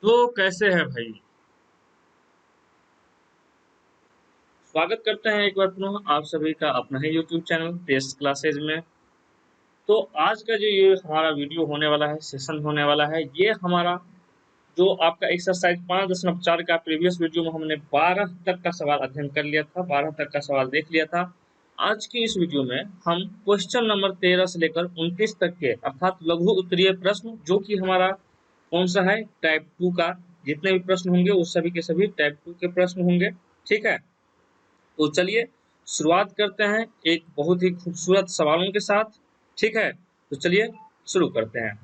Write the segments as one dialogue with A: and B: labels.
A: तो कैसे है भाई। स्वागत करते हैं एक बार पुनः आप सभी का अपना ही यूट्यूब चैनल टेस्ट क्लासेज में। तो आज का जो ये हमारा वीडियो होने वाला है, सेशन होने वाला है, ये हमारा जो आपका एक्सरसाइज 5.4 का प्रीवियस वीडियो में हमने 12 तक का सवाल अध्ययन कर लिया था, 12 तक का सवाल देख लिया था। आज की इस वीडियो में हम क्वेश्चन नंबर 13 से लेकर 29 तक के अर्थात लघु उत्तरीय प्रश्न, जो कि हमारा कौन सा है, टाइप 2 का, जितने भी प्रश्न होंगे वो सभी के सभी टाइप 2 के प्रश्न होंगे। ठीक है, तो चलिए शुरुआत करते हैं एक बहुत ही खूबसूरत सवालों के साथ। ठीक है, तो चलिए शुरू करते हैं।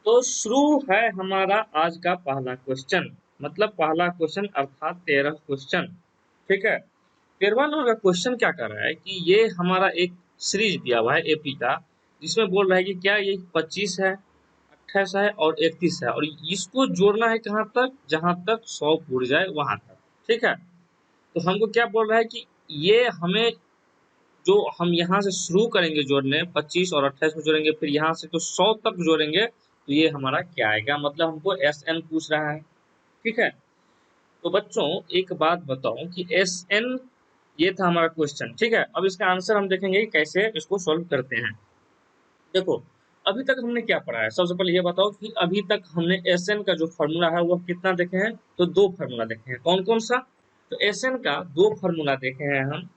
A: तो शुरू है हमारा आज का पहला क्वेश्चन, मतलब पहला क्वेश्चन अर्थात 13 क्वेश्चन। ठीक है, 13वां नंबर का क्वेश्चन क्या कर रहा है कि ये हमारा एक सीरीज दिया हुआ है एपी का, जिसमें बोल रहा है कि क्या ये 25 है, 28 है और 31 है, और इसको जोड़ना है कहाँ तक, जहां तक 100 पूर जाए वहां तक। ठीक है, तो हमको क्या बोल रहा है कि ये हमें जो हम यहाँ से शुरू करेंगे जोड़ने, 25 और 28 को जोड़ेंगे, फिर यहाँ से तो 100 तक जोड़ेंगे, तो ये हमारा क्या आएगा, मतलब हमको एस एन पूछ रहा है। ठीक है, तो बच्चों एक बात बताओ कि एस एन, ये था हमारा क्वेश्चन। ठीक है, अब इसका आंसर हम देखेंगे कि कैसे इसको सॉल्व करते हैं। देखो, अभी तक हमने क्या पढ़ा है, सबसे पहले ये बताओ कि अभी तक हमने एस एन का जो फॉर्मूला है वो कितना देखे हैं, तो दो फार्मूला देखे हैं। कौन कौन सा, तो एस एन का दो फार्मूला देखे हैं हम।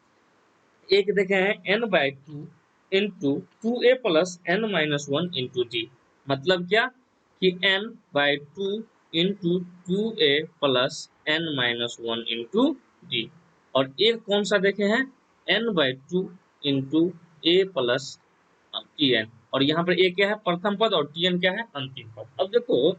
A: एक देखे हैं n by two into two A plus N minus one into d. मतलब क्या कि n by two into two A plus N minus one into d. और एक कौन सा देखे हैं, n by two into A plus t n, और यहाँ पर ए क्या है, प्रथम पद, और टी एन क्या है, अंतिम पद। अब देखो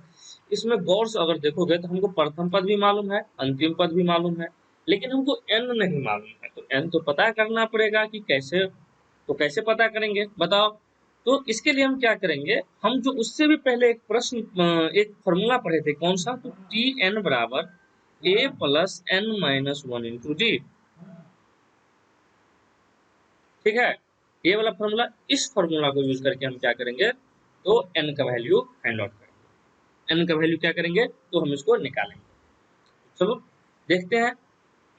A: इसमें गौर से अगर देखोगे तो हमको प्रथम पद भी मालूम है, अंतिम पद भी मालूम है, लेकिन हमको एन नहीं मालूम है। तो एन तो पता करना पड़ेगा कि कैसे, तो कैसे पता करेंगे बताओ। तो इसके लिए हम क्या करेंगे, हम जो उससे भी पहले एक प्रश्न, एक फॉर्मूला पढ़े थे, कौन सा, तो टी एन बराबर A plus N minus one into D. ठीक है, ये वाला फॉर्मूला, इस फॉर्मूला को यूज करके हम क्या करेंगे, तो एन का वैल्यू फाइंड आउट करेंगे। एन का वैल्यू क्या करेंगे, तो हम इसको निकालेंगे। चलो देखते हैं।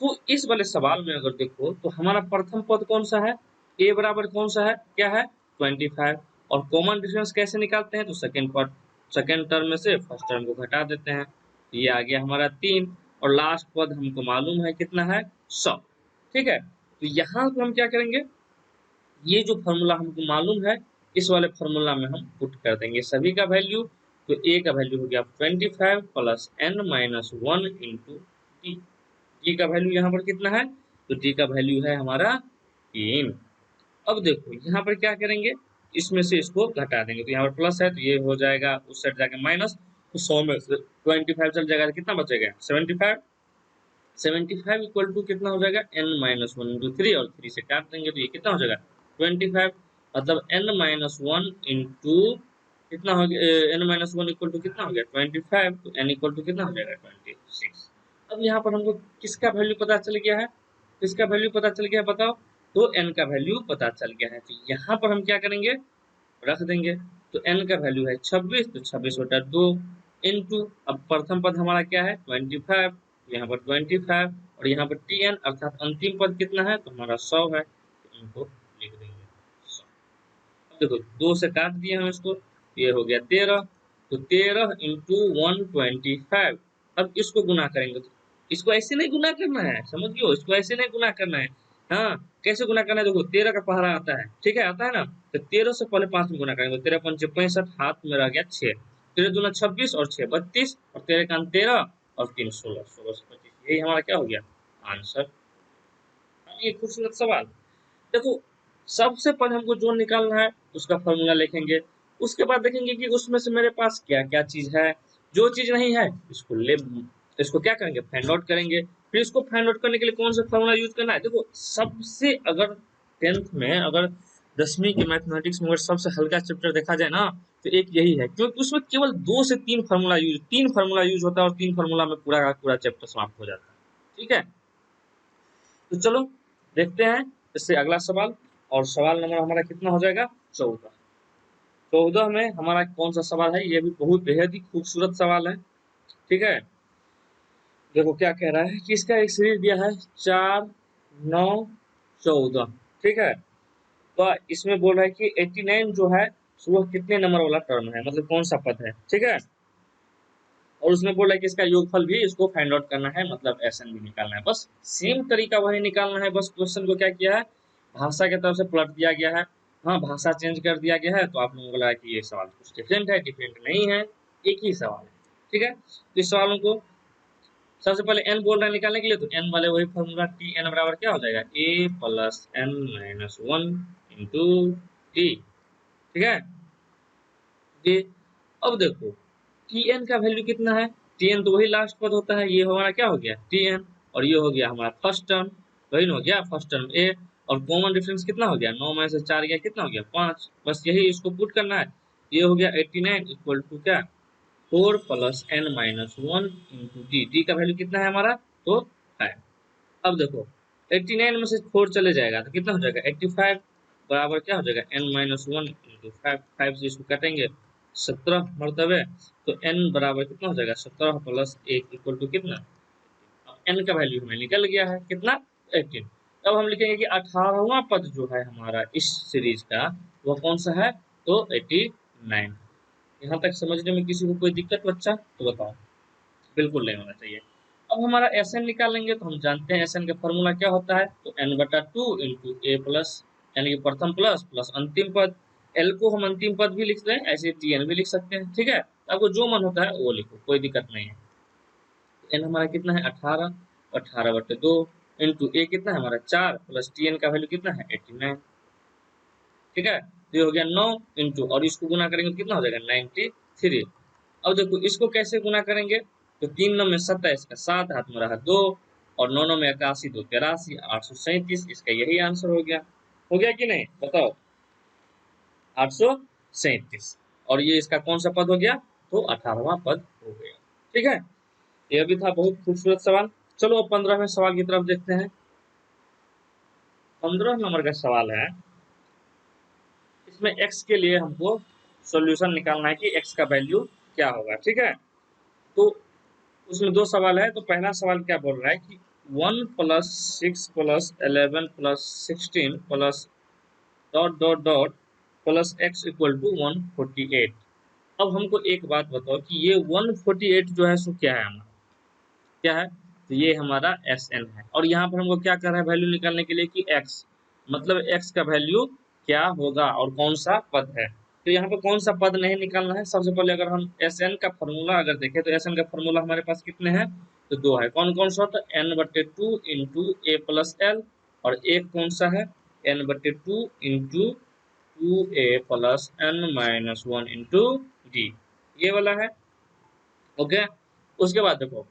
A: तो इस वाले सवाल में अगर देखो तो हमारा प्रथम पद कौन सा है, ए बराबर कौन सा है, क्या है, 25। और कॉमन डिफरेंस कैसे निकालते हैं, तो सेकंड पद, सेकंड टर्म में से फर्स्ट टर्म को घटा देते हैं, ये आ गया हमारा 3, और लास्ट पद हमको मालूम है कितना है, 100। ठीक है, तो यहाँ पर हम क्या करेंगे, ये जो फॉर्मूला हमको मालूम है, इस वाले फॉर्मूला में हम पुट कर देंगे सभी का वैल्यू। तो ए का वैल्यू हो गया 25 plus N minus one into d. D का वैल्यू यहाँ पर कितना है, तो डी का वैल्यू है हमारा 3। अब देखो यहाँ पर क्या करेंगे, इसमें से इसको घटा देंगे, तो यहाँ पर प्लस है तो ये हो जाएगा, उस साइड जाके माइनस, तो 100 में से 25 चल जाएगा तो कितना बचेगा, 75। 75 इक्वल टू कितना हो जाएगा, n minus one into three, और थ्री से काट देंगे तो ये कितना हो जाएगा, 25। मतलब एन माइनस वन इंटू कितना हो गया, n minus one equal to कितना हो गया, 25, तो एन इक्वल टू कितना हो जाएगा, 26। अब यहाँ पर हमको किसका वैल्यू पता चल गया है, किसका वैल्यू पता चल गया है बताओ, तो एन का वैल्यू पता चल गया है। तो यहाँ पर हम क्या करेंगे, रख देंगे। तो एन का वैल्यू है 26, तो 26 बटा दो इंटू, अब प्रथम पद हमारा क्या है, 25, यहाँ पर 25, और यहाँ पर टी एन अर्थात अंतिम पद कितना है, तो हमारा 100 है, तो इनको लिख देंगे 100। अब देखो दो से काट दिए हम इसको, ये हो गया 13, तो 13 इंटू 125। अब इसको गुना करेंगे, तो इसको ऐसे नहीं गुना करना है, समझियो, इसको ऐसे नहीं गुना करना है। हाँ, कैसे गुना करना है, देखो 13 का पहरा आता है, ठीक है, आता है ना, तो 13 से पहले 5 में गुना करेंगे, 13 पंचे 65, हाथ में रह गया 6, 13 दूना 26 और 6 32, और 13 का 13, और 3 16, 16 से 25, यही हमारा क्या हो गया आंसर। ये खूबसूरत सवाल। देखो सबसे पहले हमको जोड़ निकालना है, उसका फॉर्मूला लिखेंगे, उसके बाद देखेंगे कि उसमें से मेरे पास क्या क्या चीज है, जो चीज नहीं है इसको ले, इसको क्या करेंगे, फाइंड आउट करेंगे। फिर इसको फाइंड आउट करने के लिए कौन सा फॉर्मूला यूज करना है, देखो सबसे अगर 10th में, अगर 10वीं के मैथमेटिक्स में अगर सबसे हल्का चैप्टर देखा जाए ना, तो एक यही है, क्योंकि उसमें केवल 2 से 3 फार्मूला यूज, 3 फार्मूला यूज होता है, और 3 फार्मूला में पूरा का पूरा चैप्टर समाप्त हो जाता है। ठीक है, तो चलो देखते हैं इससे अगला सवाल, और सवाल नंबर हमारा कितना हो जाएगा, 14। 14 में हमारा कौन सा सवाल है, ये भी बहुत बेहद ही खूबसूरत सवाल है। ठीक है, देखो क्या कह रहा है कि इसका एक सीरीज दिया है 4, 9, 14। ठीक है, तो इसमें बोल रहा है कि 89 जो है वो कितने नंबर वाला टर्म है, मतलब कौन सा पद है। ठीक है, और उसमें बोल रहा है कि इसका योगफल भी इसको फाइंड आउट करना है, मतलब एसएन भी निकालना है। बस सेम तरीका वही निकालना है, बस क्वेश्चन को क्या किया है, भाषा की तरफ से पलट दिया गया है। हाँ, भाषा चेंज कर दिया गया है, तो आप लोगों को लगा कि ये सवाल कुछ डिफरेंट है, डिफरेंट नहीं है, एक ही सवाल है। ठीक है, तो इस सवालों को सबसे पहले एन बोल रहे हैं निकालने के लिए, तो एन वाले वही फॉर्मूला टी एन बराबर क्या हो जाएगा, A plus N minus one into T. ठीक है जी, अब देखो टी एन का वैल्यू कितना है, टी एन तो वही लास्ट पद होता है, ये हमारा क्या हो गया टी एन, और ये हो गया हमारा फर्स्ट टर्म, वही हो गया फर्स्ट टर्म ए, और कॉमन डिफरेंस कितना हो गया, 9 में से 4 गया, कितना हो गया 5। बस यही इसको पुट करना है, ये हो गया 89 इक्वल टू क्या 4 plus N minus one into d. D का वैल्यू कितना है हमारा, तो 5। अब देखो 89 में से 4 चले जाएगा तो कितना हो जाएगा 85, बराबर क्या हो जाएगा n minus one into five, 5 से इसको काटेंगे 17 मरतबे, तो n बराबर कितना हो जाएगा 17 प्लस 1 इक्वल टू कितना, n का वैल्यू हमें निकल गया है कितना 18। अब हम लिखेंगे कि 18वां पद जो है हमारा इस सीरीज का वो कौन सा है, तो 89। यहाँ तक समझने में किसी को कोई दिक्कत बच्चा तो बताओ, बिल्कुल नहीं होना चाहिए। अब हमारा एस एन निकालेंगे, तो हम जानते हैं एस एन का फॉर्मूला क्या होता है, तो एन बटा टू इंटू ए प्लस, यानी कि प्रथम प्लस प्लस अंतिम पद। एल को हम अंतिम पद भी लिख रहे हैं, ऐसे टी एन भी लिख सकते हैं। ठीक है, आपको जो मन होता है वो लिखो, कोई दिक्कत नहीं है। एन हमारा कितना है 18, 18/2 इंटू ए कितना है हमारा 4 प्लस टी एन का वैल्यू कितना है 89। ठीक है, तो ये हो गया 9 इंटू, और इसको गुना करेंगे तो कितना हो जाएगा 93। अब देखो इसको कैसे गुना करेंगे, तो 3 9 में 27 का 7 हाथ में रहा 2, और 9 9 में 81 2 83 837, इसका यही आंसर हो गया कि नहीं बताओ 837। और ये इसका कौन सा पद हो गया, तो 18वां पद हो गया। ठीक है, यह भी था बहुत खूबसूरत सवाल। चलो अब 15वें सवाल की तरफ देखते हैं। 15 नंबर का सवाल है, इसमें x के लिए हमको सॉल्यूशन निकालना है कि x का वैल्यू क्या होगा। ठीक है, तो उसमें दो सवाल है, तो पहला सवाल क्या बोल रहा है कि 1 plus 6 plus 11 plus 16 plus dot dot dot plus x equal to 148। अब हमको एक बात बताओ कि ये 148 जो है सो क्या है हमारा, क्या है, तो ये हमारा एस एन है। और यहाँ पर हमको क्या कर रहा है वैल्यू निकालने के लिए कि एक्स, मतलब एक्स का वैल्यू क्या होगा और कौन सा पद है। तो यहाँ पर कौन सा पद नहीं निकालना है, सबसे पहले अगर हम एस एन का फॉर्मूला अगर देखें, तो एस एन का फॉर्मूला हमारे पास कितने हैं, तो दो है। कौन कौन सा, तो एन बटे टू इंटू ए प्लस एल, और एक कौन सा है एन बटे टू इंटू टू ए plus N minus one into D, ये वाला है। ओके, उसके बाद देखो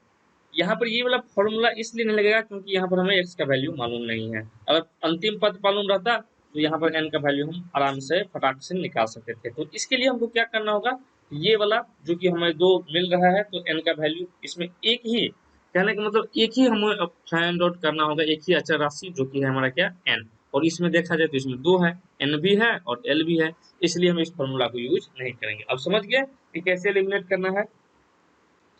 A: यहाँ पर ये वाला फॉर्मूला इसलिए नहीं लगेगा क्योंकि यहाँ पर हमें x का वैल्यू मालूम नहीं है। अगर अंतिम पद मालूम रहता तो यहाँ पर n का वैल्यू हम आराम से फटाक से निकाल सकते थे। तो इसके लिए हमको क्या करना होगा, ये वाला जो कि हमें दो मिल रहा है, तो n का वैल्यू इसमें एक ही, कहने का मतलब एक ही हमें फाइंड आउट करना होगा, एक ही अचर राशि जो कि है हमारा क्या n। और इसमें देखा जाए तो इसमें दो है, n भी है और l भी है, इसलिए हम इस फॉर्मूला को यूज नहीं करेंगे। अब समझ गए कि कैसे एलिमिनेट करना है।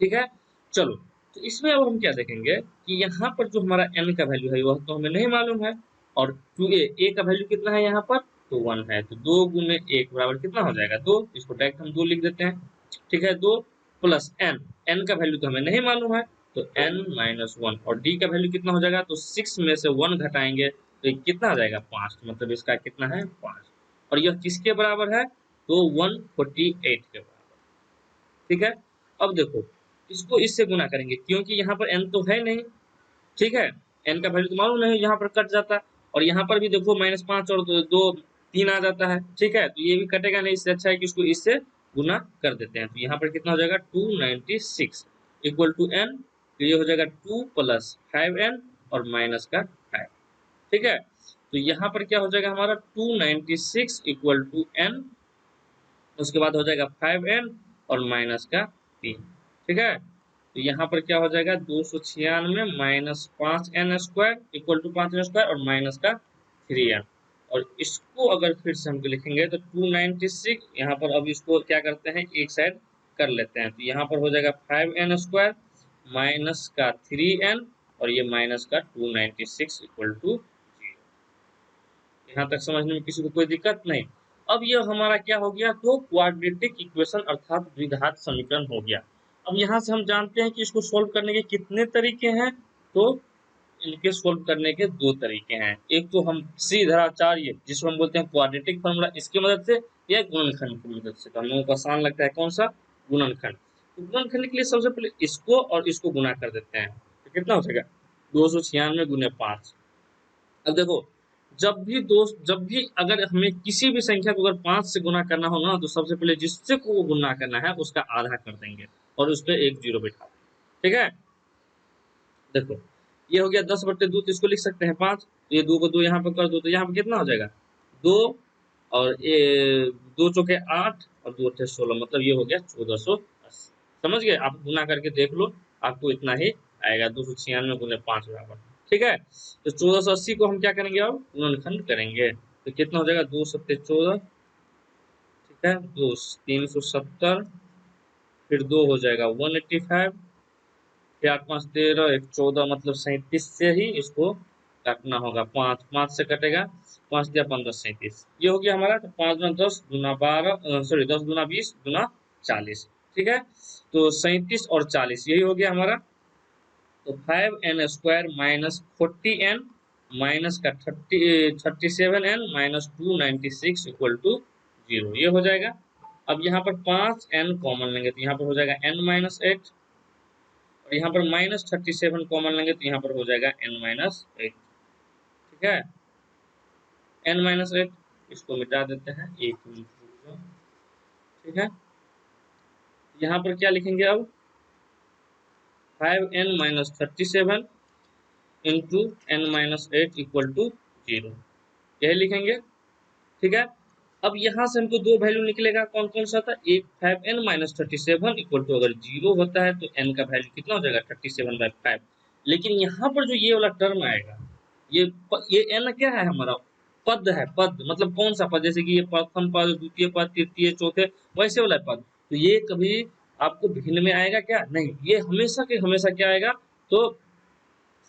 A: ठीक है, चलो तो इसमें अब हम क्या देखेंगे कि यहाँ पर जो हमारा n का वैल्यू है वह तो हमें नहीं मालूम है, और 2a a का वैल्यू कितना है यहाँ पर, तो 1 है, तो 2 गुने 1 बराबर कितना हो जाएगा 2, इसको डायरेक्ट हम 2 लिख देते हैं। ठीक है, 2 प्लस n, n का वैल्यू तो हमें नहीं मालूम है, तो n माइनस वन, और d का वैल्यू कितना हो जाएगा, तो 6 में से 1 घटाएंगे तो ये कितना आ जाएगा 5, मतलब इसका कितना है 5, और यह किसके बराबर है, तो 148 के बराबर। ठीक है, अब देखो इसको इससे गुना करेंगे क्योंकि यहाँ पर n तो है नहीं। ठीक है, n का वैल्यू तो मालूम नहीं, यहाँ पर कट जाता है, और यहाँ पर भी देखो -5 और दो 3 आ जाता है। ठीक है, तो ये भी कटेगा नहीं, इससे अच्छा है कि इसको इससे गुना कर देते हैं। तो यहाँ पर कितना हो जाएगा 296 इक्वल टू n, तो ये हो जाएगा 2 प्लस 5n और माइनस का 5। ठीक है, तो यहाँ पर क्या हो जाएगा हमारा 296 इक्वल टू n, उसके बाद हो जाएगा 5n और माइनस का 3। ठीक है, तो यहाँ पर क्या हो जाएगा 296 minus 5n² equal to 5n² और माइनस का 3n। और इसको अगर फिर से हम लिखेंगे तो 296, यहाँ पर अब इसको क्या करते हैं एक साइड कर लेते हैं। तो यहाँ पर हो जाएगा 5n² माइनस का 3n और ये माइनस का 296 इक्वल टू 0। यहाँ तक समझने में किसी को कोई दिक्कत नहीं। अब ये हमारा क्या हो गया, तो क्वाड्रेटिक इक्वेशन अर्थात द्विघात समीकरण हो गया। अब यहाँ से हम जानते हैं कि इसको सोल्व करने के कितने तरीके हैं, तो इनके सोल्व करने के दो तरीके हैं। एक तो हम श्रीधराचार्य जिसको हम बोलते हैं क्वाड्रेटिक फॉर्मूला, इसकी मदद से या गुणनखंड की मदद से। तो हम लोगों को आसान लगता है कौन सा, गुणनखंड। तो गुणनखंड के लिए सबसे पहले इसको और इसको गुणा कर देते हैं, तो कितना हो जाएगा 296 गुने 5। अब देखो जब भी अगर हमें किसी भी संख्या को अगर 5 से गुना करना हो ना, तो सबसे पहले जिससे को गुना करना है उसका आधा कर देंगे और उस पर एक जीरो बैठा देंगे। ठीक है, देखो ये हो गया 10/2, तो इसको लिख सकते हैं 5। तो ये 2 को 2 यहाँ पर कर दो, तो यहाँ पर कितना हो जाएगा 2 और ये 2 चौके 8 और 2 अठे 16, मतलब ये हो गया 1480। समझ गए, आप गुना करके देख लो, आपको इतना ही आएगा 296 गुने 5 बराबर। ठीक है, तो 1480 को हम क्या करेंगे, अब गुणनखंड करेंगे। तो कितना हो जाएगा 2 सत्ते 14, ठीक है, 2 370, फिर 2 हो जाएगा 185, फिर 8 5 13, 1 14, मतलब 37 से ही इसको काटना होगा। 5 5 से कटेगा, 5 दिया 15 37, ये हो गया हमारा। तो 5 गुना 10 गुना 12, सॉरी 10 गुना 20 गुना 40। ठीक है, तो 37 और 40 यही हो गया हमारा। तो 5n² माइनस 40n माइनस का 37n माइनस 296 इक्वल टू 0, ये हो जाएगा। अब यहाँ पर 5n कॉमन लेंगे, तो यहाँ पर हो जाएगा n-8, और यहाँ पर -37 कॉमन लेंगे, तो यहाँ पर हो जाएगा n-8। ठीक है, n-8 इसको मिटा देते हैं, एक मिनट। ठीक है, यहाँ पर क्या लिखेंगे अब 5n-37 into n-8 equal to 0, यही लिखेंगे। ठीक है, अब यहाँ से हमको दो वैल्यू निकलेगा, कौन कौन सा था, एक 5n-37 इक्वल टू, अगर 0 होता है तो n का वैल्यू कितना हो जाएगा 37/5। लेकिन यहाँ पर जो ये वाला टर्म आएगा, ये n क्या है हमारा, पद है। पद मतलब कौन सा पद, जैसे कि ये प्रथम पद, द्वितीय पद, तृतीय, चौथे, वैसे वाला पद। तो ये कभी आपको भिन्न में आएगा क्या, नहीं, ये हमेशा के हमेशा क्या आएगा, तो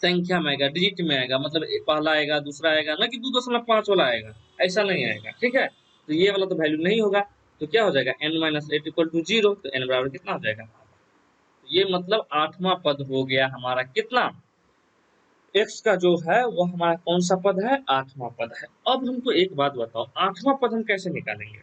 A: संख्या में आएगा, डिजिट में आएगा, मतलब पहला आएगा, दूसरा आएगा, ना कि 2.5 वाला आएगा, ऐसा नहीं आएगा। ठीक है, तो ये वाला तो वैल्यू नहीं होगा, तो क्या हो जाएगा n-8 इक्वल टू 0, तो n बराबर कितना हो जाएगा, तो ये मतलब 8वां पद हो गया हमारा कितना, x का जो है वो हमारा कौन सा पद है, 8वां पद है। अब हमको एक बात बताओ, 8वां पद हम कैसे निकालेंगे,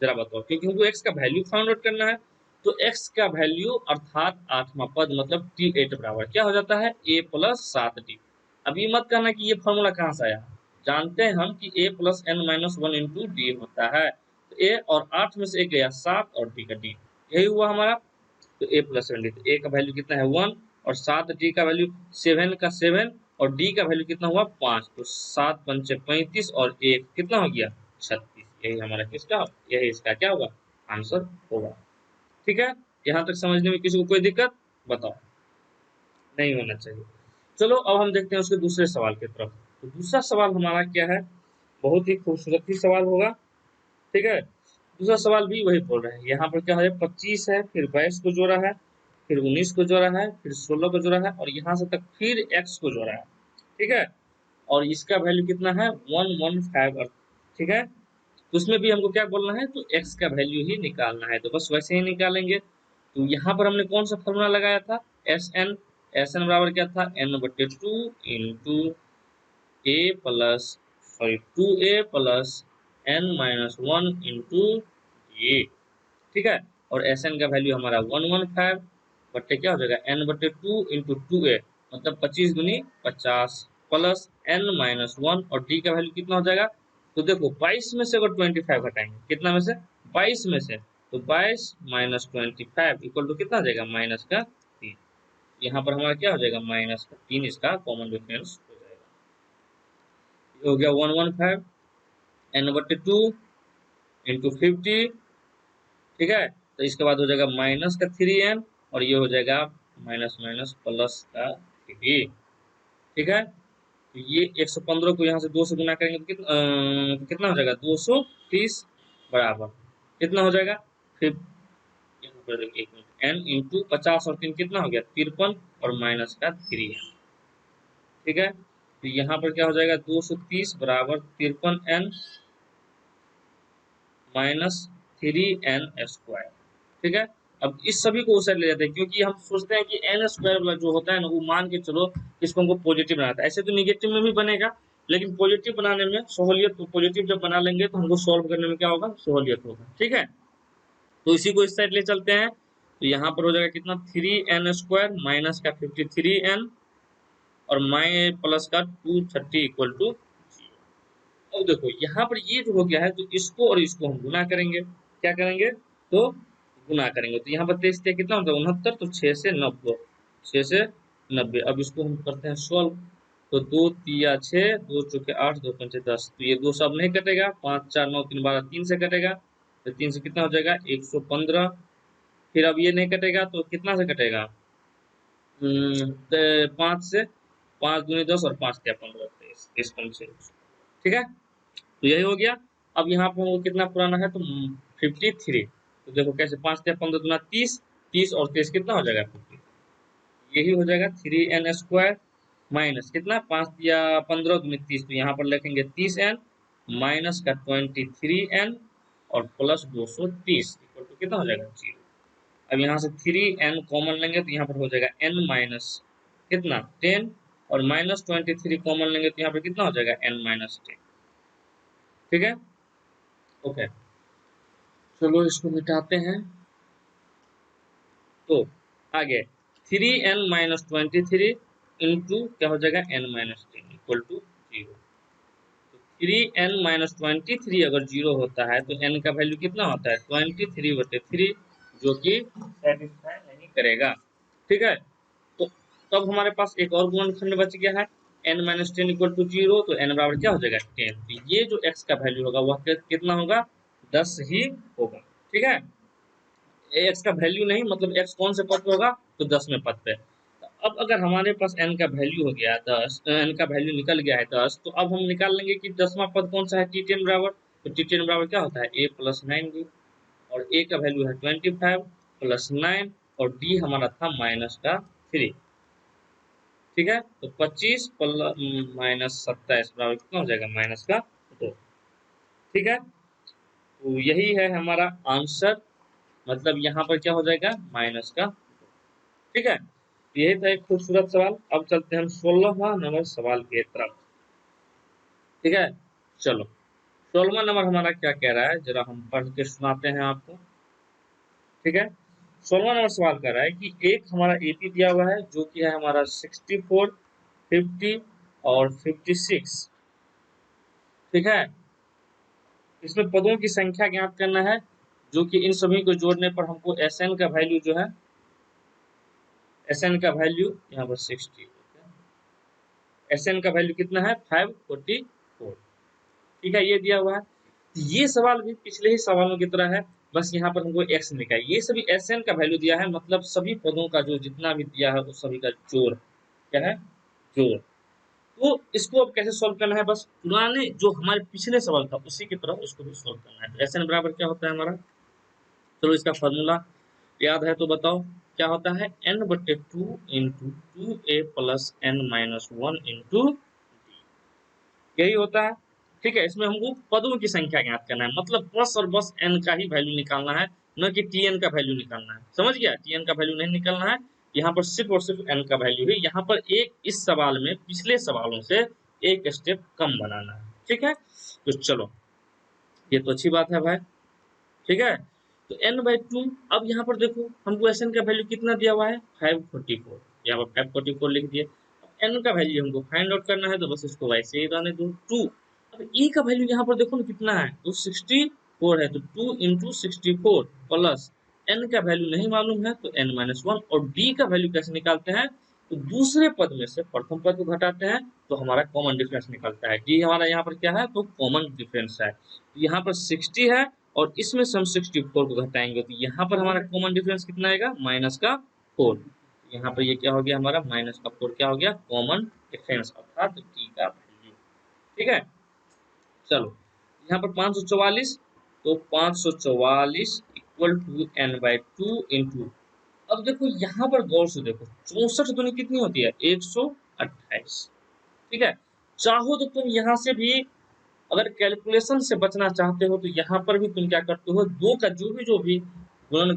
A: जरा बताओ, क्योंकि हमको x का वैल्यू फाइंड आउट करना है। तो x का वैल्यू अर्थात 8वां पद मतलब t8 बराबर क्या हो जाता है, a + 7t। अब ये मत कहना कि ये फॉर्मूला कहाँ से आया, जानते हैं हम कि a + n-1 इंटू डी होता है। तो a और 8 में से एक गया 7 और t का d, यही हुआ हमारा। तो a + 7d, तो a का वैल्यू कितना है 1 और 7d का वैल्यू 7 का 7 और d का वैल्यू कितना हुआ 5। तो 7 पंचे 35 और 1 कितना हो गया 36, यही हमारा किसका, यही इसका क्या होगा आंसर होगा। ठीक है, यहाँ तक समझने में किसी को कोई दिक्कत बताओ, नहीं होना चाहिए। चलो अब हम देखते हैं उसके दूसरे सवाल की तरफ। तो दूसरा सवाल हमारा क्या है, बहुत ही खूबसूरत ही सवाल होगा। ठीक है, दूसरा सवाल भी वही बोल रहे हैं, यहाँ पर क्या है 25 है, फिर 22 को जोड़ा है, फिर 19 को जोड़ा है, फिर 16 को जोड़ा है, और यहाँ से तक फिर x को जोड़ा है। ठीक है, और इसका वैल्यू कितना है 115। ठीक है, तो उसमें भी हमको क्या बोलना है, तो x का वैल्यू ही निकालना है, तो बस वैसे ही निकालेंगे। तो यहाँ पर हमने कौन सा फॉर्मूला लगाया था, एस एन बराबर क्या था n/2 into A plus sorry 2a plus n-1 into A. ठीक है, और एस एन का वैल्यू हमारा 115 बट्टे क्या हो जाएगा n/2 इंटू 2a, मतलब 25 दूनी 50 प्लस n-1, और d का वैल्यू कितना हो जाएगा, तो देखो 22 में से अगर 25 हटाएंगे, कितना में से 22 में से, तो 22 माइनस 25 इक्वल टू कितना आ जाएगा -3। यहाँ पर हमारा क्या हो जाएगा -3, इसका कॉमन डिफरेंस हो जाएगा। ये हो गया 115 n/2 इंटू 50। ठीक है, तो इसके बाद हो जाएगा माइनस का 3n, और ये हो जाएगा माइनस माइनस प्लस का 3। ठीक है, तो ये 115 को यहाँ से 2 से गुना करेंगे तो कितना हो जाएगा 230 बराबर कितना हो जाएगा, फिर एक मिनट, एन इंटू 50 और 3 कितना हो गया 53 और माइनस का 3 है। ठीक है, तो यहाँ पर क्या हो जाएगा 230 बराबर 53n माइनस 3n स्क्वायर। ठीक है, अब इस सभी को उस साइड ले जाते हैं क्योंकि हम सोचते हैं कि एन स्क्वायर वाला जो होता है ना वो मान के चलो इसको हमको पॉजिटिव बनाता है। ऐसे तो निगेटिव में भी बनेगा लेकिन पॉजिटिव बनाने में सहूलियत, तो पॉजिटिव जब बना लेंगे तो हमको सॉल्व करने में क्या होगा सहूलियत होगा। ठीक है, तो इसी को इस साइड ले चलते हैं, तो यहाँ पर हो जाएगा कितना 3n स्क्वायर माइनस का 53n और माइ प्लस का 230 इक्वल टू 0। अब देखो यहाँ पर ये जो हो गया है तो इसको और इसको हम गुना करेंगे। क्या करेंगे तो गुना करेंगे, तो यहाँ पर 23 कितना होता है 69, तो 6 से 90, 6 से 90। अब इसको हम करते हैं सॉल्व, तो 2 तिया 6, 2 चौके 8, 2 पंचे 10, तो ये 2 सब नहीं कटेगा, 5 4 9 3 12 3 से कटेगा, तो 3 से कितना हो जाएगा 115। फिर अब ये नहीं कटेगा तो कितना से कटेगा 5 से, 5 दूनी 10 और 5 तिया 15, 23 पंचे। ठीक है, तो यही हो गया। अब यहाँ पर हमको कितना पुराना है तो 53, तो देखो कैसे 5 तिया 15 दूना 30, 30 और 23 कितना हो जाएगा 50, यही हो जाएगा 3n स्क्वायर माइनस कितना 5 या 15 दूनी 30, तो यहाँ पर लिखेंगे 30n माइनस का 23n और प्लस 230 इक्वल टू कितना हो जाएगा 0। अब यहाँ से 3n कॉमन लेंगे तो यहाँ पर हो जाएगा n माइनस कितना 10 और माइनस 23 कॉमन लेंगे तो यहाँ पर कितना हो जाएगा n माइनस 10। ठीक है, ओके, चलो इसको मिटाते हैं। तो आगे 3n माइनस 23 इंटू क्या हो जाएगा n माइनस 10 इक्वल टू 0। तो 3n माइनस 23 अगर 0 होता है तो n का वैल्यू कितना होता है 23/3, जो कि सेटिस्फाई नहीं करेगा। ठीक है, तो तब हमारे पास एक और गुणनखंड बच गया है n माइनस 10 इक्वल टू 0, तो n बराबर क्या हो जाएगा 10, तो ये जो x का वैल्यू होगा वह कितना होगा 10 ही होगा। ठीक है, x का वैल्यू नहीं मतलब x कौन से पद पे होगा तो 10 में पद पे। तो अब अगर हमारे पास n का वैल्यू हो गया 10, n का वैल्यू निकल गया है 10, तो अब हम निकाल लेंगे कि 10वां पद कौन सा है t10 बराबर, तो t10 बराबर क्या होता है a प्लस 9d, और a का वैल्यू है 25 प्लस 9 और d हमारा था माइनस का 3। ठीक है, तो 25 माइनस 27 बराबर कितना हो जाएगा माइनस का 2। ठीक है, तो यही है हमारा आंसर, मतलब यहाँ पर क्या हो जाएगा माइनस का। ठीक है, तो यही था एक खूबसूरत सवाल। अब चलते हैं हम 16वां नंबर सवाल की तरफ। ठीक है, चलो 16वां नंबर हमारा क्या कह रहा है जरा हम पढ़ के सुनाते हैं आपको। ठीक है, 16वां नंबर सवाल कह रहा है कि एक हमारा एपी दिया हुआ है जो कि है हमारा 64, 50 और 56। ठीक है, इसमें पदों की संख्या ज्ञात करना है जो कि इन सभी को जोड़ने पर हमको Sn का वैल्यू जो है, Sn का वैल्यू यहाँ पर 60, Sn का वैल्यू कितना है 544। ठीक है, ये दिया हुआ है। ये सवाल भी पिछले ही सवालों की तरह है, बस यहाँ पर हमको x निकाल, ये सभी Sn का वैल्यू दिया है, मतलब सभी पदों का जो जितना भी दिया है उस सभी का जोड़ क्या है जोड़। तो इसको अब कैसे सॉल्व करना है, बस पुराने जो हमारे पिछले सवाल था उसी की तरह उसको भी सॉल्व करना है। तो Sn बराबर क्या होता है हमारा, चलो इसका फॉर्मूला याद है तो बताओ क्या होता है n/2 into 2a plus n minus 1 into d, यही होता है। ठीक है, इसमें हमको पदों की संख्या ज्ञात करना है, मतलब बस और बस n का ही वैल्यू निकालना है, न कि tn का वैल्यू निकालना है। समझ गया, tn का वैल्यू नहीं निकालना है, यहाँ पर सिर्फ और सिर्फ n का वैल्यू है। यहाँ पर एक इस सवाल में पिछले सवालों से एक स्टेप कम बनाना है। ठीक है, तो चलो ये तो अच्छी बात है भाई। ठीक है, तो n/2, अब यहाँ पर देखो हमको Sn का वैल्यू कितना दिया हुआ है 544, यहाँ पर 544 लिख दिए। अब n का वैल्यू हमको फाइंड आउट करना है तो बस इसको वैसे ही रहने दो 2। अब e का वैल्यू यहाँ पर देखो ना कितना है तो 64 है, तो 2 इंटू 64 प्लस n का वैल्यू नहीं मालूम है तो n-1, और d का वैल्यू कैसे निकालते हैं तो दूसरे पद में से प्रथम पद को घटाते हैं तो हमारा कॉमन डिफरेंस निकलता है। d हमारा यहाँ पर क्या है तो कॉमन डिफरेंस है, तो यहाँ पर 60 है और इसमें से हम 64 को घटाएंगे तो यहाँ पर हमारा कॉमन डिफरेंस कितना आएगा माइनस का 4। यहाँ पर ये क्या हो गया हमारा माइनस का 4 क्या हो गया कॉमन डिफरेंस अर्थात टी का वैल्यू। ठीक है, चलो यहाँ पर 544, तो 544 equal to n by 2 into, अब देखो यहाँ पर गौर से देखो 64 दूनी कितनी होती है 128, ठीक है। चाहो तो तुम यहाँ से भी अगर कैलकुलेशन से बचना चाहते हो तो यहाँ पर भी तुम क्या करते हो, दो का जो भी गुणन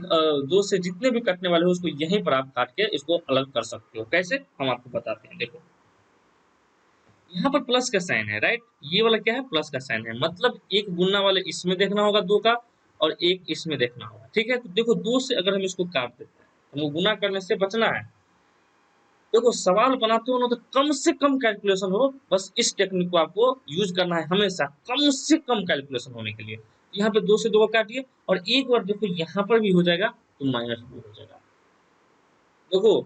A: दो से जितने भी कटने वाले हो उसको यहीं पर आप काट के इसको अलग कर सकते हो। कैसे, हम आपको बताते हैं। देखो यहाँ पर प्लस का साइन है, राइट, ये वाला क्या है प्लस का साइन है, मतलब एक गुणना वाले इसमें देखना होगा दो का और एक इसमें देखना होगा, ठीक है। तो देखो दो से अगर हम इसको काट देते हैं, हमको गुना करने से बचना है। देखो सवाल बनाते हो ना तो कम से कम कैलकुलेशन हो, बस इस टेक्निक को आपको यूज करना है हमेशा, कम से कम कैलकुलेशन होने के लिए। यहाँ पे दो से दो काटिए और एक बार देखो यहाँ पर भी हो जाएगा तो -2 हो जाएगा। देखो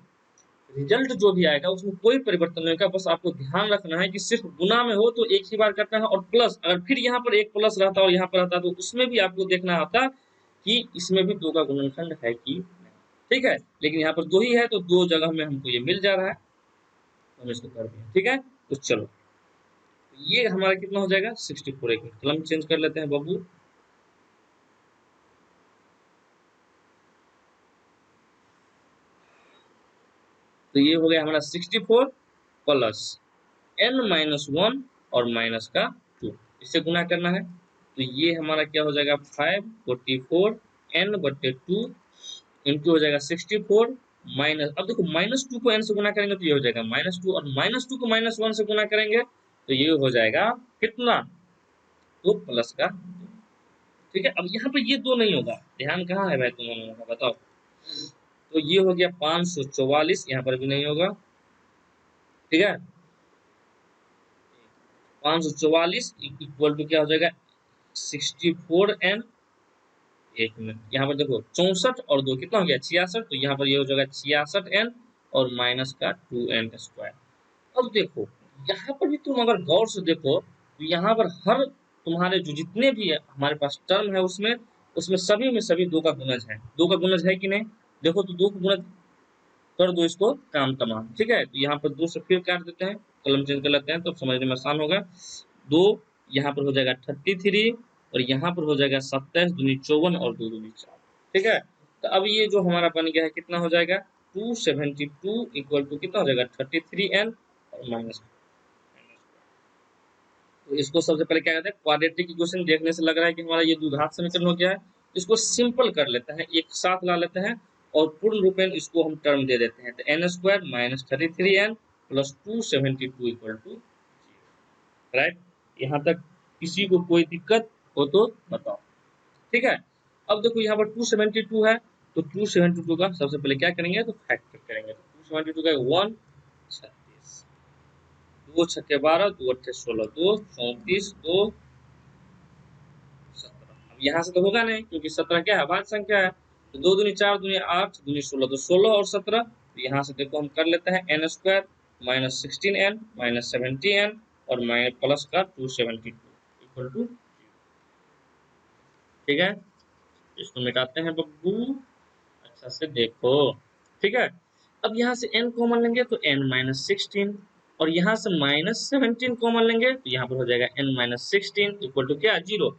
A: रिजल्ट जो भी आएगा उसमें कोई परिवर्तन नहीं होगा, बस आपको ध्यान रखना है कि सिर्फ गुना में हो तो एक ही बार करना है, और प्लस अगर फिर यहाँ पर एक प्लस रहता और यहाँ पर रहता तो उसमें भी आपको देखना आता कि इसमें भी दो का गुणनखंड है कि नहीं, ठीक है। लेकिन यहाँ पर दो ही है तो दो जगह में हमको ये मिल जा रहा है, हम इसको कर दिए, ठीक है। तो चलो ये हमारा कितना हो जाएगा 64, एक मिनट कलम चेंज कर लेते हैं बब्बू। तो ये हो गया हमारा 64 प्लस n माइनस 1 और माइनस का 2, इससे गुना करना है। तो ये हमारा क्या हो जाएगा 544 n बटे 2 इंटू हो जाएगा 64 माइनस, अब देखो -2 को n से गुना करेंगे तो ये हो जाएगा -2 और -2 को -1 से गुना करेंगे तो ये हो जाएगा कितना, तो प्लस का, ठीक है। अब यहाँ पे ये दो नहीं होगा, ध्यान कहाँ है भाई तुम लोगों का बताओ। तो ये हो गया 544, यहाँ पर भी नहीं होगा, ठीक है। 544 इक्वल टू क्या हो जाएगा 64n, एक मिनट यहाँ पर देखो 64 और दो कितना हो गया 66, तो यहाँ पर ये हो जाएगा 66n और माइनस का 2n स्क्वायर। अब देखो यहाँ पर भी तुम अगर गौर से देखो तो यहाँ पर हर तुम्हारे जो जितने भी है हमारे पास टर्म है उसमें उसमें सभी में सभी दो का गुणज है, दो का गुणज है कि नहीं। देखो तो दो का गुणज कर दो इसको काम तमाम, ठीक है। तो यहाँ पर दो से फिर काट देते हैं, कलम चेंज कर लेते हैं तो समझने में आसान होगा। दो यहाँ पर हो जाएगा 33 और यहाँ पर हो जाएगा 27 दूनी 54 और दो दूनी 4, ठीक है। तो अब ये जो हमारा बन गया है कितना हो जाएगा 272 इक्वल टू कितना हो जाएगा 33n और माइनस। तो इसको सबसे पहले क्या कहते हैं क्वाड्रेटिक इक्वेशन, देखने से लग रहा है कि हमारा ये द्विघात समीकरण हो गया है, इसको सिंपल कर लेते हैं, एक साथ ला लेते हैं और पूर्ण रूपेण इसको हम टर्म दे देते हैं। तो n square minus 33n plus 272 equal to, right. यहाँ तक किसी को कोई दिक्कत हो तो बताओ, ठीक है। अब देखो यहाँ पर 272 है तो 272 का सबसे पहले क्या करेंगे तो फैक्टर करेंगे। तो 272 का 1 36, दो छक्के 12, दो अट्ठे 16, दो 34, दो 17। अब यहाँ से तो होगा नहीं क्योंकि 17 क्या है भाज्य संख्या है, तो दो दूनी 4 दूनी 8 दूनी 16, तो 16 और 17। तो यहाँ से देखो हम कर लेते हैं n square minus 16n minus 70n और माइनस प्लस का 272 इक्वल टू, ठीक है। इसको मिटाते हैं बब्बू, अच्छा से देखो, ठीक है। अब यहाँ से n कॉमन लेंगे तो n माइनस 16 और यहाँ से माइनस 17 कॉमन लेंगे तो यहाँ पर हो जाएगा n माइनस 16 इक्वल टू क्या 0।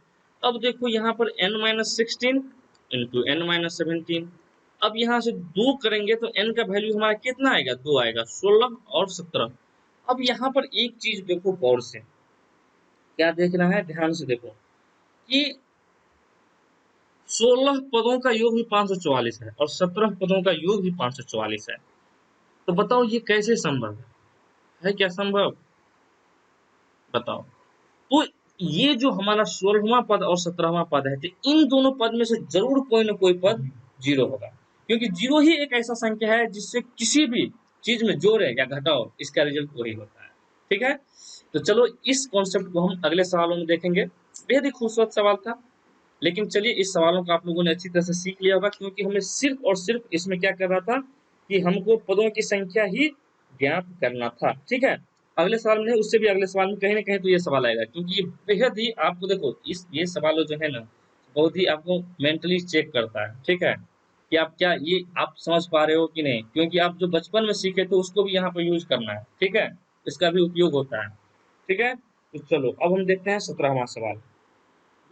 A: अब देखो यहाँ पर n minus 16 into n minus 17, अब यहाँ से दो करेंगे तो n का वैल्यू हमारा कितना आएगा 2 आएगा, 16 और 17। अब यहाँ पर एक चीज देखो गौर से, क्या देखना है ध्यान से देखो कि 16 पदों का योग भी 544 है और 17 पदों का योग भी 544 है। तो बताओ ये कैसे संभव है क्या संभव, बताओ। तो ये जो हमारा 16वां पद और 17वां पद है तो इन दोनों पद में से जरूर कोई ना कोई पद जीरो होगा, क्योंकि जीरो ही एक ऐसा संख्या है जिससे किसी भी चीज में जोड़े या घटाओ इसका रिजल्ट वही होता है, ठीक है। तो चलो इस कॉन्सेप्ट को हम अगले सवालों में देखेंगे, बेहद ही खूबसूरत सवाल था। लेकिन चलिए इस सवालों को आप लोगों ने अच्छी तरह से सीख लिया होगा, क्योंकि हमें सिर्फ और सिर्फ इसमें क्या कर रहा था कि हमको पदों की संख्या ही ज्ञात करना था, ठीक है। अगले सवाल में उससे भी अगले सवाल में कहीं ना कहीं तो ये सवाल आएगा, क्योंकि ये बेहद ही आपको देखो इस ये सवाल जो है ना बहुत ही आपको मेंटली चेक करता है, ठीक है, कि आप क्या ये आप समझ पा रहे हो कि नहीं, क्योंकि आप जो बचपन में सीखे थे उसको भी यहाँ पर यूज करना है, ठीक है, इसका भी उपयोग होता है, ठीक है। तो चलो अब हम देखते हैं 17वां सवाल,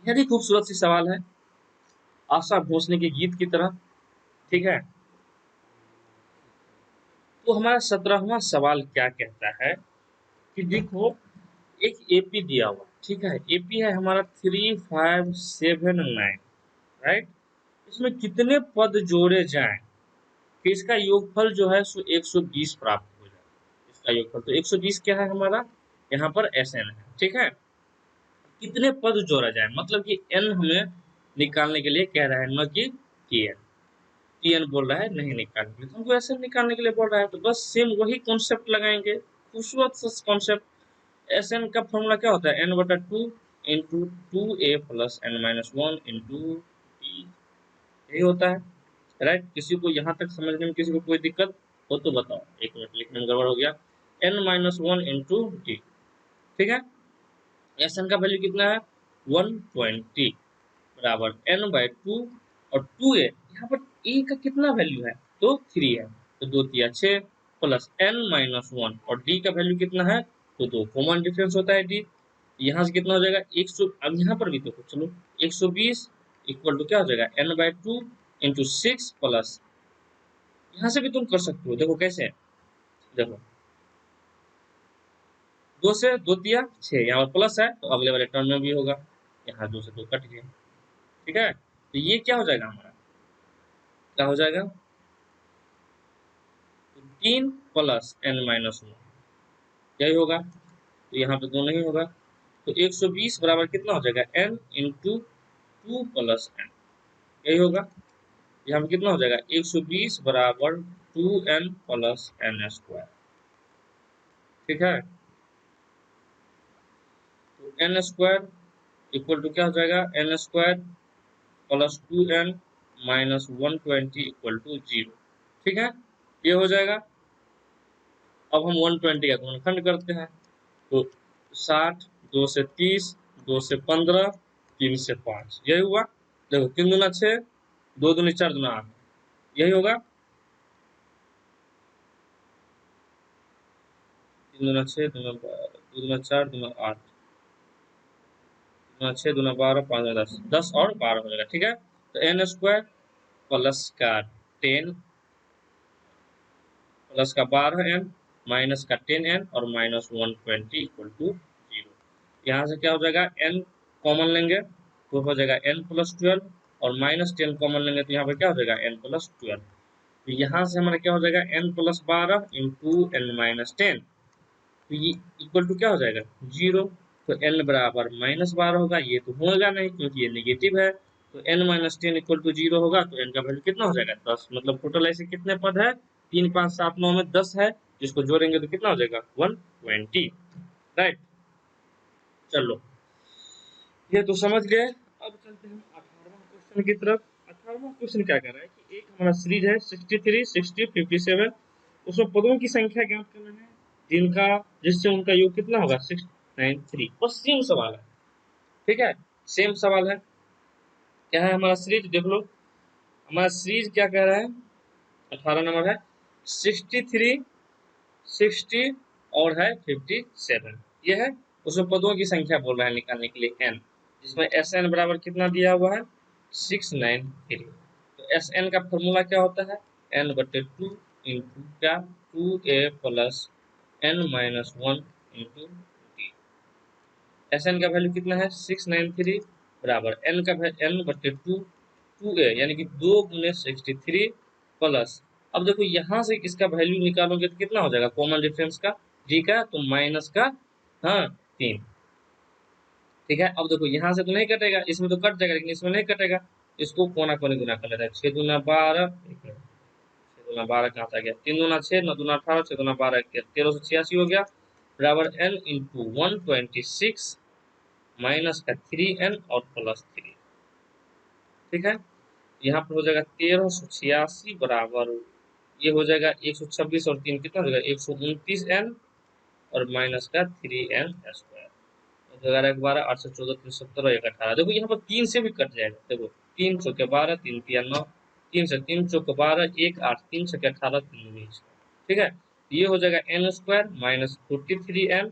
A: बेहद ही खूबसूरत सी सवाल है। आशा भोसले के गीत की तरह। ठीक है, तो हमारा 17वां सवाल क्या कहता है कि देखो एक एपी दिया हुआ, ठीक है, एपी है हमारा 3579, राइट। इसमें कितने पद जोड़े जाएं कि इसका योगफल जो है सो 120 प्राप्त हो जाए। इसका योगफल तो 120 क्या है हमारा, यहाँ पर एस एन है, ठीक है। कितने पद जोड़ा जाए, मतलब कि एन हमें निकालने के लिए कह रहा है, न कि टी एन। टी एन बोल रहा है नहीं निकालने के लिए, तो हमको एस एन निकालने के लिए बोल रहा है, तो बस सेम वही कॉन्सेप्ट लगाएंगे, खूबसूरत सा कॉन्सेप्ट। एस एन का फॉर्मूला क्या होता है, एन बटा टू इंटू टू ए plus N minus one into T, यही होता है, राइट। किसी को यहाँ तक समझने में किसी को कोई दिक्कत हो तो बताओ, एक मिनट लिखने में गड़बड़ हो गया। N minus one into T, ठीक है। एस एन का वैल्यू कितना है 120 बराबर एन बाई टू, और टू ए, यहाँ पर ए का कितना वैल्यू है तो 3 है, तो दो तिया 6 प्लस एन माइनस वन, और डी का वैल्यू कितना है तो दो कॉमन डिफरेंस होता है डी, यहाँ से कितना हो जाएगा 100। अब यहाँ पर भी तो चलो 120 इक्वल टू क्या हो जाएगा n by two into six plus, यहाँ से भी तुम कर सकते हो, देखो कैसे, देखो दो से दो तिया 6, यहाँ पर प्लस है तो अगले वाले टर्म में भी होगा, यहाँ दो से दो कट गया, ठीक है। तो ये क्या हो जाएगा हमारा, क्या हो जाएगा 3 प्लस एन माइनस वन, यही होगा, तो यहाँ पे दो नहीं होगा, तो 120 बराबर कितना हो जाएगा n into two plus n, यही होगा। यहाँ पे कितना हो जाएगा 120 बराबर 2n प्लस एन स्क्वायर, ठीक है। तो एन स्क्वायर इक्वल टू क्या हो जाएगा n square plus 2n minus 120 equal to 0, ठीक है, ये हो जाएगा। अब हम 120 का गुणनखंड करते हैं, तो 60, 2 से 30, 2 से 15, 3 से 5, यही हुआ। देखो 3 दूना 6, 2 दूनी 4 दूना 8, यही होगा। 3 दूना 6, 2 दूना 4, 2 दूना 8, 6 दूना 12, 5 दूना 10, 10 और 12 हो जाएगा, ठीक है। तो एन स्क्वायर प्लस का 10 प्लस का 12n माइनस का 10n और माइनस 120 इक्वल टू 0। यहाँ से क्या हो जाएगा n कॉमन लेंगे तो हो जाएगा n प्लस 12, और माइनस 10 कॉमन लेंगे तो यहाँ पर क्या हो जाएगा n प्लस 12। तो यहाँ से हमारा क्या हो जाएगा n plus 12 into n minus 10, तो ये इक्वल टू क्या हो जाएगा 0। तो n बराबर माइनस 12 होगा, ये तो होगा नहीं क्योंकि ये नेगेटिव है, तो n माइनस 10 इक्वल टू 0 होगा, तो n का वैल्यू कितना हो जाएगा 10, मतलब टोटल ऐसे कितने पद है 3 5 7 9 में 10 है, जिसको जोड़ेंगे तो कितना हो जाएगा 120, राइट। चलो ये तो समझ गए। अब चलते हैं 18वां क्वेश्चन की तरफ। 18वां क्वेश्चन क्या कर रहा है कि एक हमारा सीरीज है 63 60 57, उसमें पदों की संख्या ज्ञात करना है जिनका जिससे उनका योग कितना होगा 693, बस सेम सवाल है, ठीक है, सेम सवाल है। क्या है हमारा सीरीज देख लो, हमारा सीरीज क्या कह रहा है 18 नंबर है 63 60 और है 57, ये है। उसमें पदों की संख्या बोल रहा है निकालने के लिए n, जिसमें एस एन बराबर कितना दिया हुआ है 693। तो एस एन का फॉर्मूला क्या होता है n बटे टू इंटू क्या 2a plus n minus one into t. S N का वैल्यू कितना है 693 बराबर n का n बटे टू, 2a यानी कि 2 गुने 63 प्लस, अब देखो यहाँ से इसका वैल्यू निकालोगे तो कितना हो जाएगा कॉमन डिफरेंस का जी का, तो माइनस का हाँ 3, ठीक है। अब देखो यहाँ से तो नहीं कटेगा, इसमें तो कट जाएगा लेकिन इसमें नहीं कटेगा, इसको कोना कोने गुना कर लेता है 6 दूना 12, 6 दूना 12 कहाँ से आ गया 3 दूना 6, 9 दूना 18, 6 दूना 12 1386 हो गया, बराबर n इंटू 126 माइनस का 3n और प्लस 3, ठीक है। यहाँ पर हो जाएगा 1386 बराबर ये हो जाएगा 126 और 3 कितना हो जाएगा 129n और माइनस का 3n स्क्वायर, 11 8 से 14 3 17 और 1 18, देखो यहाँ पर 3 से भी कट जाएगा, देखो 3 चौके 12 3 तिया 9, 3 से 3 चौके 12 1 8 3 छके 18 3 20, ठीक है। ये हो जाएगा n स्क्वायर माइनस 43n,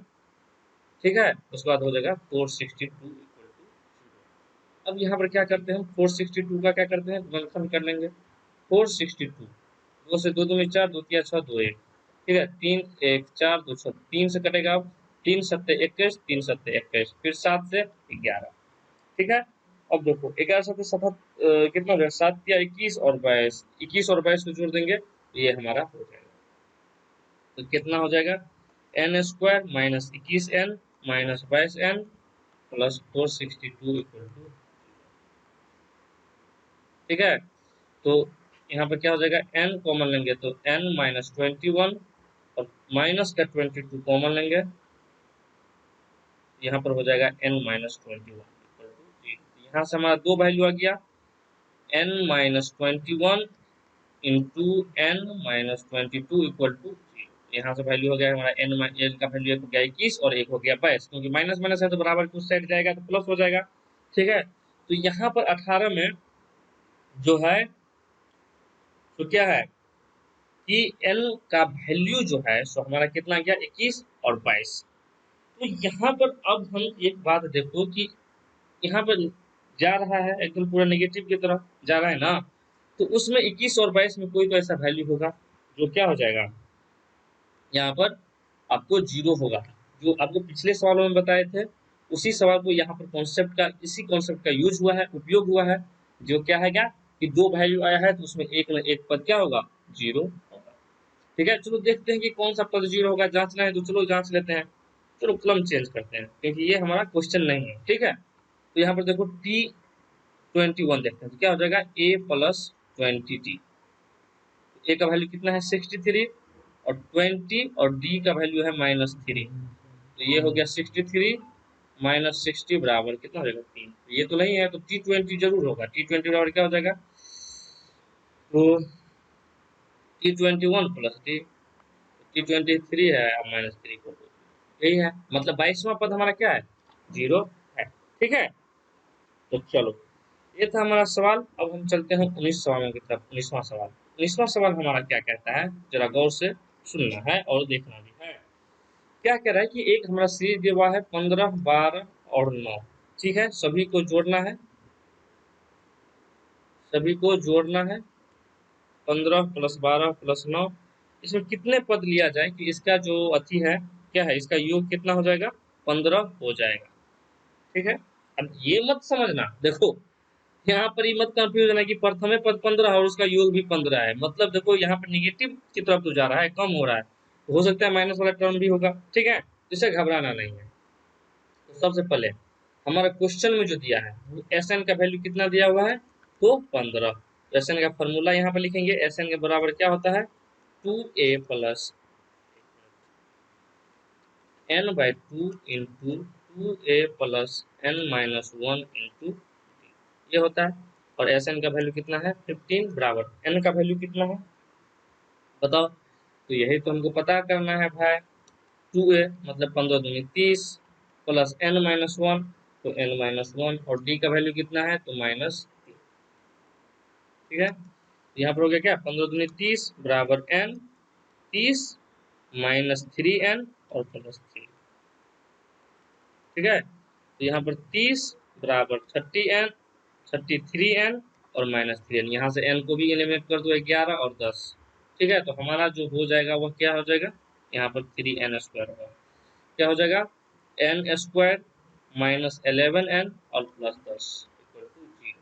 A: ठीक है, उसके बाद हो जाएगा 462 इक्वल टू 0। अब यहाँ पर क्या करते हैं, 462 का क्या करते हैं, गुणनखंड कर लेंगे। 462, 2 से 2 दूनी 4, 2 तिया 6, 2 1, ठीक है। 3 1 4 2 6, 3 से कटेगा, अब 3 सत्ते 21, 3 सत्ते 21, फिर 7 से 11, ठीक है। अब देखो 11 सत्ते 77, कितना हो जाएगा, 7 तिया 21 और 22, 21 और 22 को जोड़ देंगे तो ये हमारा हो जाएगा। तो कितना हो जाएगा, n square minus 21n minus 22n plus 462 equal to, ठीक है। तो यहाँ पर क्या हो जाएगा, n कॉमन लेंगे तो n माइनस 21 और माइनस का 22 कॉमन लेंगे, यहाँ पर हो जाएगा n माइनस 21 यहाँ से हमारा दो वैल्यू आ गया, n minus 21 into n minus 22 equal to 0। यहाँ से वैल्यू हो गया हमारा एन का वैल्यू हो गया 21 और एक हो गया 22, क्योंकि माइनस माइनस है तो बराबर कुछ साइड जाएगा तो प्लस हो जाएगा, ठीक है। तो यहाँ पर 18 में जो है तो क्या है कि एल का वैल्यू जो है सो हमारा कितना गया, 21 और 22। तो यहाँ पर अब हम एक बात देखो कि यहाँ पर जा रहा है एकदम पूरा नेगेटिव की तरफ जा रहा है ना, तो उसमें 21 और 22 में कोई तो ऐसा वैल्यू होगा जो क्या हो जाएगा, यहाँ पर आपको जीरो होगा। जो आपको पिछले सवालों में बताए थे उसी सवाल को यहाँ पर कॉन्सेप्ट का, इसी कॉन्सेप्ट का यूज हुआ है, उपयोग हुआ है। जो क्या है क्या कि दो वैल्यू आया है तो उसमें एक न एक पद क्या होगा, जीरो होगा, ठीक है। चलो देखते हैं कि कौन सा पद जीरो होगा, जांचना है तो चलो जांच लेते हैं। चलो कलम चेंज करते हैं क्योंकि ये हमारा क्वेश्चन नहीं है, ठीक है। तो यहाँ पर देखो T21 देखते हैं तो क्या हो जाएगा, a प्लस 20t, ए का वैल्यू कितना है 63 और 20 और डी का वैल्यू है -3, तो ये हो गया 63 माइनस 60 बराबर कितना हो जाएगा 3। ये तो नहीं है तो T20 जरूर होगा, T20 बराबर क्या हो जाएगा, तो T21 प्लस T23 है -3 को, यही है मतलब 22वां पद हमारा क्या है, जीरो है, ठीक है। तो चलो ये था हमारा सवाल। अब हम चलते हैं 19 सवालों की तरफ। 19वां सवाल, 19वां सवाल हमारा क्या कहता है, जरा गौर से सुनना है और देखना भी है। क्या कह रहा है कि एक हमारा सीरीज दिया हुआ है 15, 12 और 9, ठीक है। सभी को जोड़ना है, सभी को जोड़ना है, 15 प्लस 12 प्लस 9, इसमें कितने पद लिया जाए कि इसका जो अति है क्या है, इसका योग कितना हो जाएगा, 15 हो जाएगा, ठीक है। अब ये मत समझना, देखो यहाँ पर ये मत कंफ्यूजन है कि प्रथम पद 15 और उसका योग भी 15 है, मतलब देखो यहाँ पर निगेटिव की तरफ तो जा रहा है, कम हो रहा है, तो हो सकता है माइनस वाला टर्म भी होगा, ठीक है। इसे घबराना नहीं है। तो सबसे पहले हमारा क्वेश्चन में जो दिया है वो एस एन का वैल्यू कितना दिया हुआ है, तो 15। एस एन का फॉर्मूला यहाँ पर लिखेंगे, एस एन के बराबर क्या होता है, 2a plus n by 2 into 2a plus N minus 1 into, ये होता है। और एस एन का वैल्यू कितना है 15 बराबर एन का वैल्यू कितना है बताओ। तो यही तो हमको पता करना है भाई, 2a मतलब 15 दूनी 30 प्लस एन माइनस 1, तो एन माइनस 1 और डी का वैल्यू कितना है तो -3, ठीक है। यहाँ पर हो गया क्या, 15 दूनी 30 बराबर एन, 30 माइनस 3n और +3, ठीक है। तो यहाँ पर 30 बराबर 30n, 33n और -3n, यहाँ से n को भी एलिमिनेट कर दो 11 और 10, ठीक है। तो हमारा जो हो जाएगा वह क्या हो जाएगा, यहाँ पर 3n स्क्वायर होगा, क्या हो जाएगा, n स्क्वायर माइनस 11n और प्लस 10 इक्वल टू 0।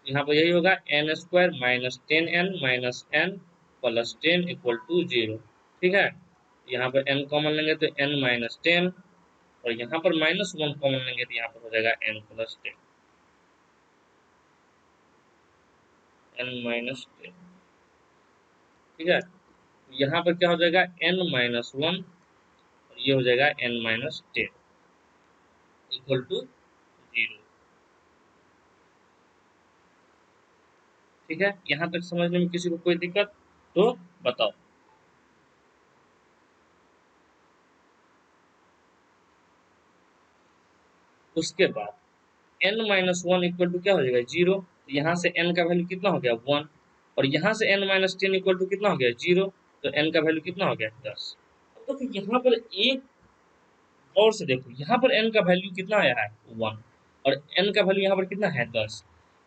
A: यहाँ पर यही होगा n square minus 10n minus n plus 10 equal to 0, ठीक है। यहाँ पर n कॉमन लेंगे तो n माइनस 10 और यहाँ पर -1 कॉमन लेंगे तो यहाँ पर हो जाएगा n प्लस 10, n माइनस 10, ठीक है। यहाँ पर क्या हो जाएगा n माइनस 1 और ये हो जाएगा n माइनस 10 इक्वल टू 0, ठीक है। यहाँ तक समझने में किसी को कोई दिक्कत तो बताओ। उसके बाद n माइनस 1 इक्वल टू क्या हो जाएगा 0, तो यहाँ से n का वैल्यू कितना हो गया 1 और यहाँ से n माइनस 10 इक्वल टू कितना हो गया 0, तो n का वैल्यू कितना हो गया 10। अब देखो यहाँ पर एक और से देखो, यहाँ पर n का वैल्यू कितना आया है 1, और n का वैल्यू यहाँ पर कितना है 10।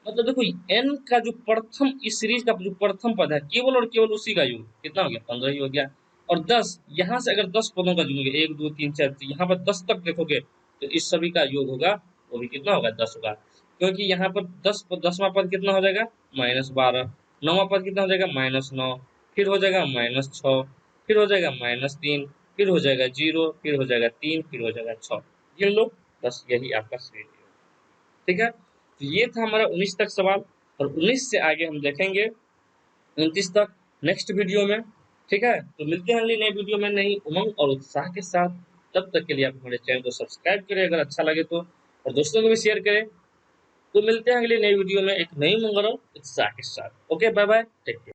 A: मतलब देखो n का जो प्रथम, इस सीरीज का जो प्रथम पद है केवल और केवल उसी का योग कितना हो गया 15 ही हो गया। और 10 यहाँ से अगर 10 पदों का जोड़ोगे 1 2 3 4 तो यहाँ पर 10 तक देखोगे तो इस सभी का योग होगा वो भी कितना होगा 10 होगा। क्योंकि यहाँ पर 10वां पद कितना हो जाएगा -12, 9वां पद कितना हो जाएगा -9, फिर हो जाएगा -6, फिर हो जाएगा -3, फिर हो जाएगा 0, फिर हो जाएगा 3, फिर हो जाएगा 6। गिन लो, बस यही आपका श्रेणी है। ठीक है, तो ये था हमारा 19 तक सवाल, और 19 से आगे हम देखेंगे 29 तक नेक्स्ट वीडियो में। ठीक है, तो मिलते हैं अगली नई वीडियो में नई उमंग और उत्साह के साथ। तब तक के लिए आप हमारे चैनल को सब्सक्राइब करें अगर अच्छा लगे तो, और दोस्तों को भी शेयर करें। तो मिलते हैं अगली नई वीडियो में एक नई उमंग और उत्साह के साथ। Okay, bye bye, take care.